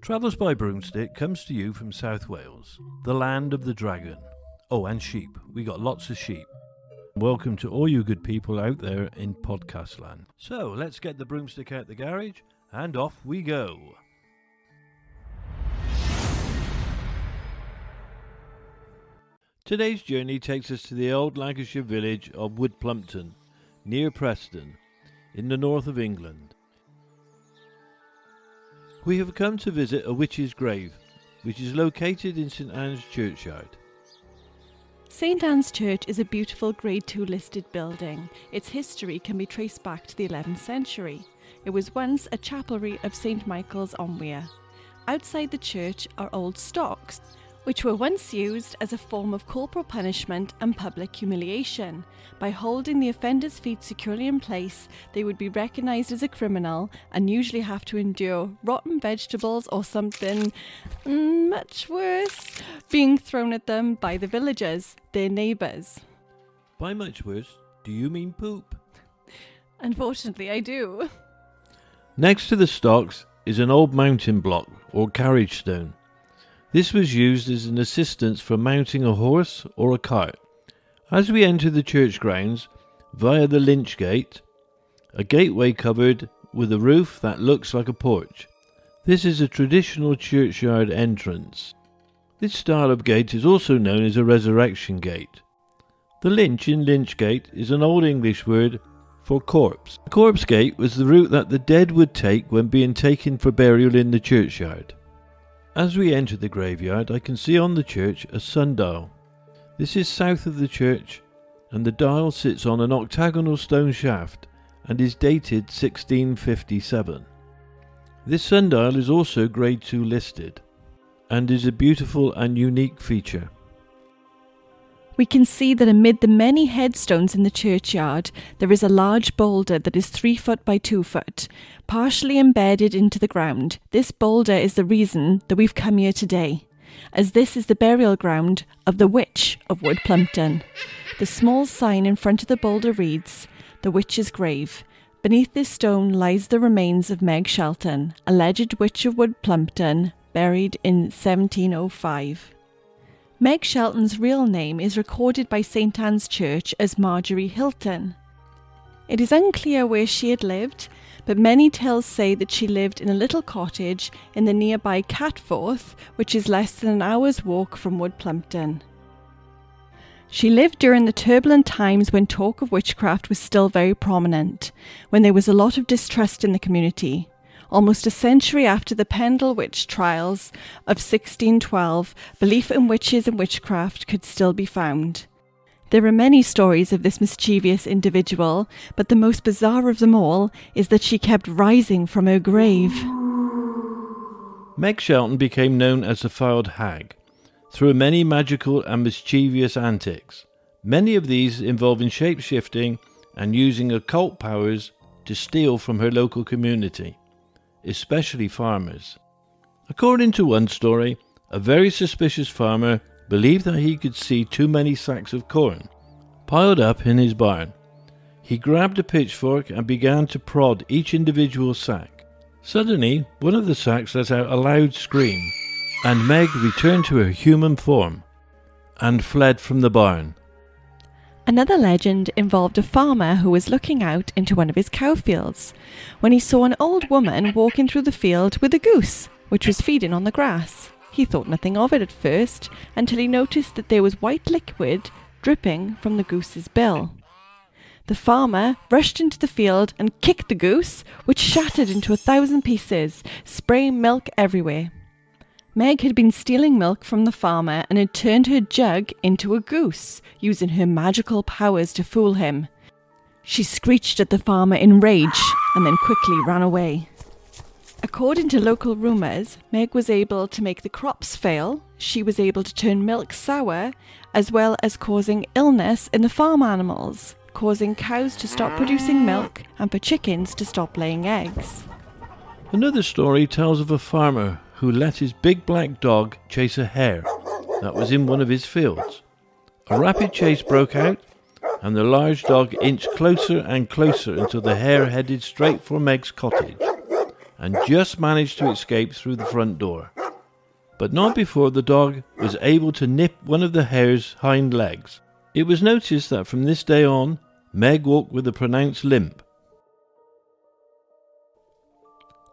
Travels by Broomstick comes to you from South Wales, the land of the dragon. Oh, and sheep. We got lots of sheep. Welcome to all you good people out there in podcast land. So, let's get the broomstick out the garage, and off we go. Today's journey takes us to the old Lancashire village of Woodplumpton, near Preston, in the north of England. We have come to visit a witch's grave, which is located in St Anne's churchyard. St Anne's Church is a beautiful Grade 2 listed building. Its history can be traced back to the 11th century. It was once a chapelry of St Michael's on Wear. Outside the church are old stocks, which were once used as a form of corporal punishment and public humiliation. By holding the offender's feet securely in place, they would be recognised as a criminal and usually have to endure rotten vegetables or something much worse being thrown at them by the villagers, their neighbours. By much worse, do you mean poop? Unfortunately, I do. Next to the stocks is an old mountain block or carriage stone. This was used as an assistance for mounting a horse or a cart. As we enter the church grounds via the lynch gate, a gateway covered with a roof that looks like a porch. This is a traditional churchyard entrance. This style of gate is also known as a resurrection gate. The lynch in lynch gate is an old English word for corpse. The corpse gate was the route that the dead would take when being taken for burial in the churchyard. As we enter the graveyard, I can see on the church a sundial. This is south of the church, and the dial sits on an octagonal stone shaft and is dated 1657. This sundial is also Grade 2 listed and is a beautiful and unique feature. We can see that amid the many headstones in the churchyard, there is a large boulder that is 3 foot by 2 foot, partially embedded into the ground. This boulder is the reason that we've come here today, as this is the burial ground of the Witch of Woodplumpton. The small sign in front of the boulder reads, "The Witch's Grave." Beneath this stone lies the remains of Meg Shelton, alleged Witch of Woodplumpton, buried in 1705. Meg Shelton's real name is recorded by St Anne's Church as Marjorie Hilton. It is unclear where she had lived, but many tales say that she lived in a little cottage in the nearby Catforth, which is less than an hour's walk from Woodplumpton. She lived during the turbulent times when talk of witchcraft was still very prominent, when there was a lot of distrust in the community. Almost a century after the Pendle witch trials of 1612, belief in witches and witchcraft could still be found. There are many stories of this mischievous individual, but the most bizarre of them all is that she kept rising from her grave. Meg Shelton became known as the Filed Hag through many magical and mischievous antics, many of these involving shape-shifting and using occult powers to steal from her local community, especially farmers. According to one story, a very suspicious farmer believed that he could see too many sacks of corn piled up in his barn. He grabbed a pitchfork and began to prod each individual sack. Suddenly, one of the sacks let out a loud scream, and Meg returned to her human form and fled from the barn. Another legend involved a farmer who was looking out into one of his cow fields when he saw an old woman walking through the field with a goose, which was feeding on the grass. He thought nothing of it at first, until he noticed that there was white liquid dripping from the goose's bill. The farmer rushed into the field and kicked the goose, which shattered into 1,000 pieces, spraying milk everywhere. Meg had been stealing milk from the farmer and had turned her jug into a goose, using her magical powers to fool him. She screeched at the farmer in rage and then quickly ran away. According to local rumours, Meg was able to make the crops fail, she was able to turn milk sour, as well as causing illness in the farm animals, causing cows to stop producing milk and for chickens to stop laying eggs. Another story tells of a farmer who let his big black dog chase a hare that was in one of his fields. A rapid chase broke out, and the large dog inched closer and closer until the hare headed straight for Meg's cottage, and just managed to escape through the front door. But not before the dog was able to nip one of the hare's hind legs. It was noticed that from this day on, Meg walked with a pronounced limp.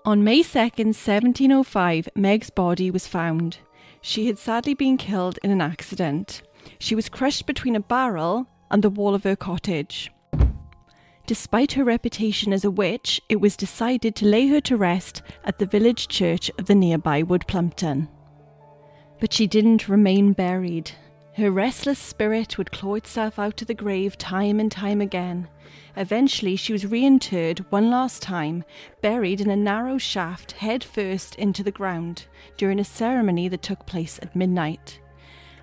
On May 2nd, 1705, Meg's body was found. She had sadly been killed in an accident. She was crushed between a barrel and the wall of her cottage. Despite her reputation as a witch, it was decided to lay her to rest at the village church of the nearby Woodplumpton. But she didn't remain buried. Her restless spirit would claw itself out of the grave time and time again. Eventually, she was reinterred one last time, buried in a narrow shaft head first into the ground during a ceremony that took place at midnight.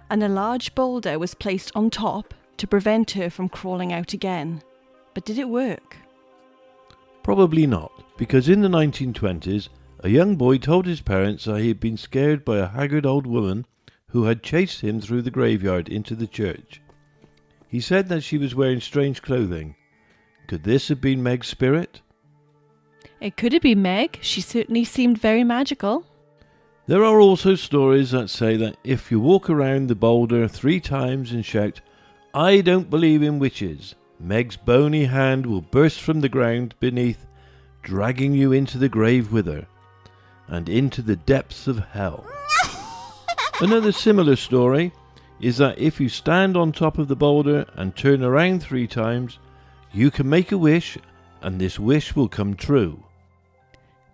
And a large boulder was placed on top to prevent her from crawling out again. But did it work? Probably not, because in the 1920s, a young boy told his parents that he had been scared by a haggard old woman who had chased him through the graveyard into the church. He said that she was wearing strange clothing. Could this have been Meg's spirit? It could have been Meg. She certainly seemed very magical. There are also stories that say that if you walk around the boulder 3 times and shout, "I don't believe in witches," Meg's bony hand will burst from the ground beneath, dragging you into the grave with her, and into the depths of hell. Another similar story is that if you stand on top of the boulder and turn around 3 times, you can make a wish, and this wish will come true.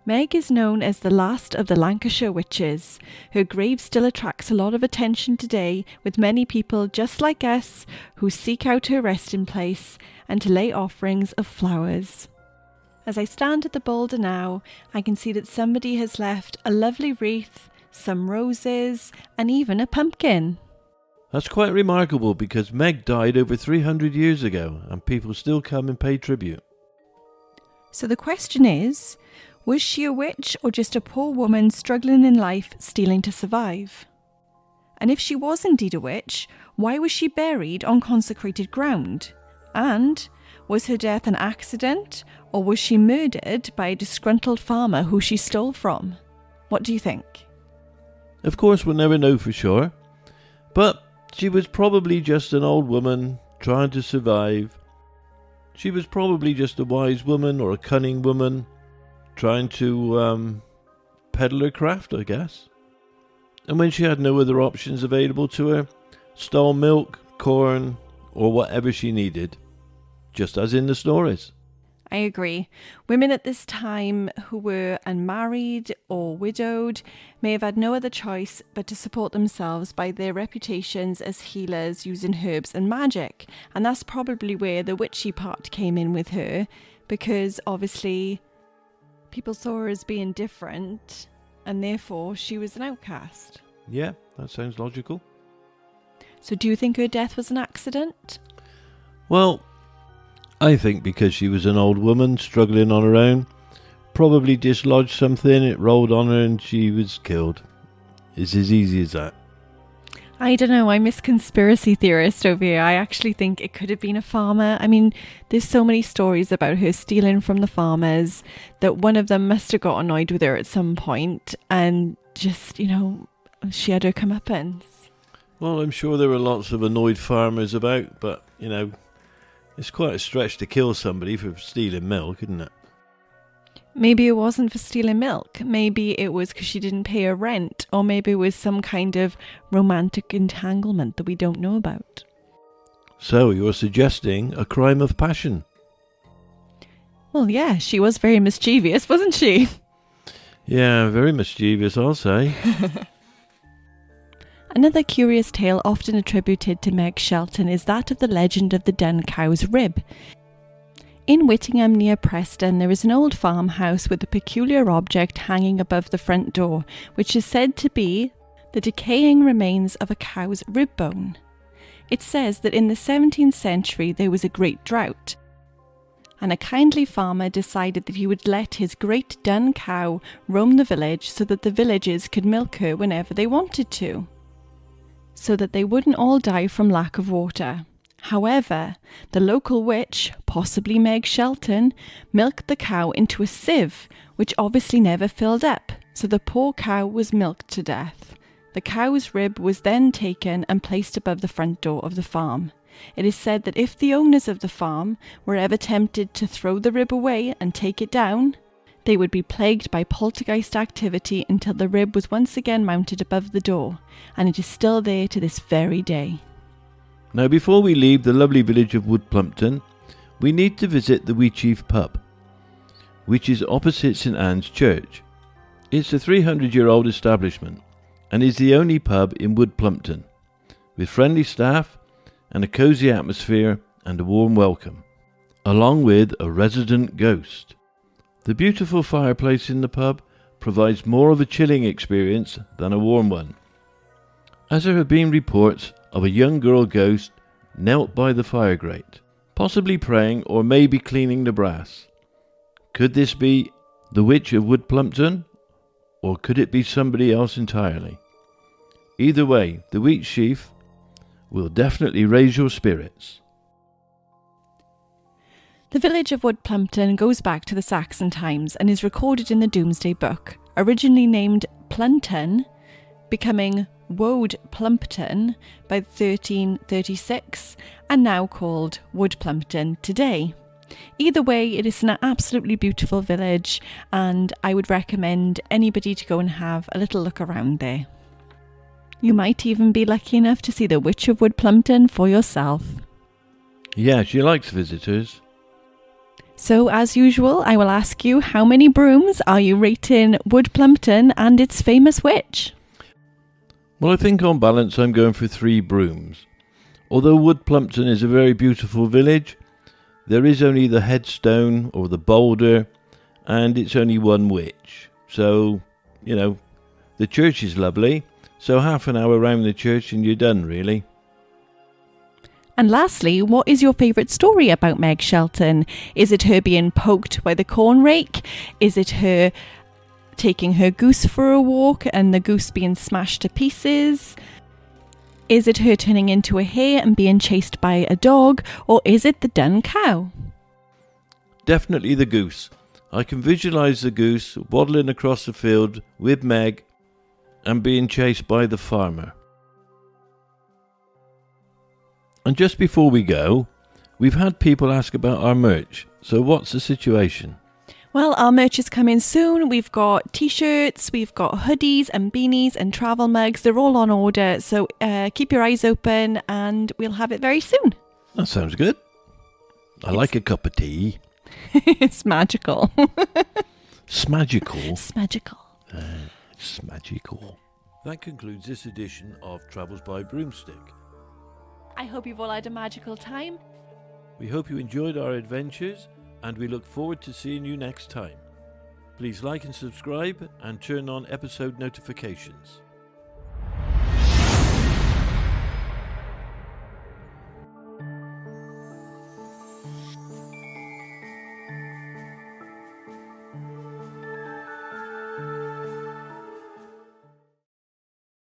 Meg is known as the last of the Lancashire witches. Her grave still attracts a lot of attention today, with many people just like us who seek out her resting place and to lay offerings of flowers. As I stand at the boulder now, I can see that somebody has left a lovely wreath, some roses, and even a pumpkin. That's quite remarkable because Meg died over 300 years ago and people still come and pay tribute. So the question is, was she a witch or just a poor woman struggling in life, stealing to survive? And if she was indeed a witch, why was she buried on consecrated ground? And was her death an accident, or was she murdered by a disgruntled farmer who she stole from? What do you think? Of course, we'll never know for sure, but she was probably just an old woman trying to survive. She was probably just a wise woman or a cunning woman trying to peddle her craft, I guess. And when she had no other options available to her, stole milk, corn, or whatever she needed, just as in the stories. I agree. Women at this time who were unmarried or widowed may have had no other choice but to support themselves by their reputations as healers using herbs and magic. And that's probably where the witchy part came in with her, because obviously people saw her as being different and therefore she was an outcast. Yeah, that sounds logical. So do you think her death was an accident? Well, I think because she was an old woman struggling on her own, probably dislodged something, it rolled on her and she was killed. It's as easy as that. I don't know, I'm a conspiracy theorist over here. I actually think it could have been a farmer. I mean, there's so many stories about her stealing from the farmers that one of them must have got annoyed with her at some point and just, she had her comeuppance. Well, I'm sure there were lots of annoyed farmers about, but, it's quite a stretch to kill somebody for stealing milk, isn't it? Maybe it wasn't for stealing milk. Maybe it was because she didn't pay her rent. Or maybe it was some kind of romantic entanglement that we don't know about. So you're suggesting a crime of passion? Well, yeah, she was very mischievous, wasn't she? Yeah, very mischievous, I'll say. Another curious tale often attributed to Meg Shelton is that of the legend of the dun cow's rib. In Whittingham near Preston, there is an old farmhouse with a peculiar object hanging above the front door, which is said to be the decaying remains of a cow's rib bone. It says that in the 17th century there was a great drought, and a kindly farmer decided that he would let his great dun cow roam the village so that the villagers could milk her whenever they wanted to. so that they wouldn't all die from lack of water. However, the local witch, possibly Meg Shelton, milked the cow into a sieve, which obviously never filled up, so the poor cow was milked to death. The cow's rib was then taken and placed above the front door of the farm. It is said that if the owners of the farm were ever tempted to throw the rib away and take it down, they would be plagued by poltergeist activity until the rib was once again mounted above the door, and it is still there to this very day. Now, before we leave the lovely village of Woodplumpton, we need to visit the Mischief pub, which is opposite St Anne's Church. It's a 300-year-old establishment and is the only pub in Woodplumpton, with friendly staff and a cosy atmosphere and a warm welcome, along with a resident ghost. The beautiful fireplace in the pub provides more of a chilling experience than a warm one, as there have been reports of a young girl ghost knelt by the fire grate, possibly praying or maybe cleaning the brass. Could this be the Witch of Woodplumpton, or could it be somebody else entirely? Either way, the wheat sheaf will definitely raise your spirits. The village of Woodplumpton goes back to the Saxon times and is recorded in the Domesday Book, originally named Plunton, becoming Woadplumpton by 1336, and now called Woodplumpton today. Either way, it is an absolutely beautiful village, and I would recommend anybody to go and have a little look around there. You might even be lucky enough to see the Witch of Woodplumpton for yourself. Yeah, she likes visitors. So, as usual, I will ask you, how many brooms are you rating Woodplumpton and its famous witch? Well, I think on balance I'm going for 3 brooms. Although Woodplumpton is a very beautiful village, there is only the headstone or the boulder, and it's only one witch. So, the church is lovely, so half an hour around the church and you're done, really. And lastly, what is your favourite story about Meg Shelton? Is it her being poked by the corn rake? Is it her taking her goose for a walk and the goose being smashed to pieces? Is it her turning into a hare and being chased by a dog? Or is it the dun cow? Definitely the goose. I can visualise the goose waddling across the field with Meg and being chased by the farmer. And just before we go, we've had people ask about our merch. So what's the situation? Well, our merch is coming soon. We've got t-shirts, we've got hoodies and beanies and travel mugs. They're all on order. So keep your eyes open and we'll have it very soon. That sounds good. I like a cup of tea. It's magical. Smagical. It's magical. It's magical. That concludes this edition of Travels by Broomstick. I hope you've all had a magical time. We hope you enjoyed our adventures, and we look forward to seeing you next time. Please like and subscribe and turn on episode notifications.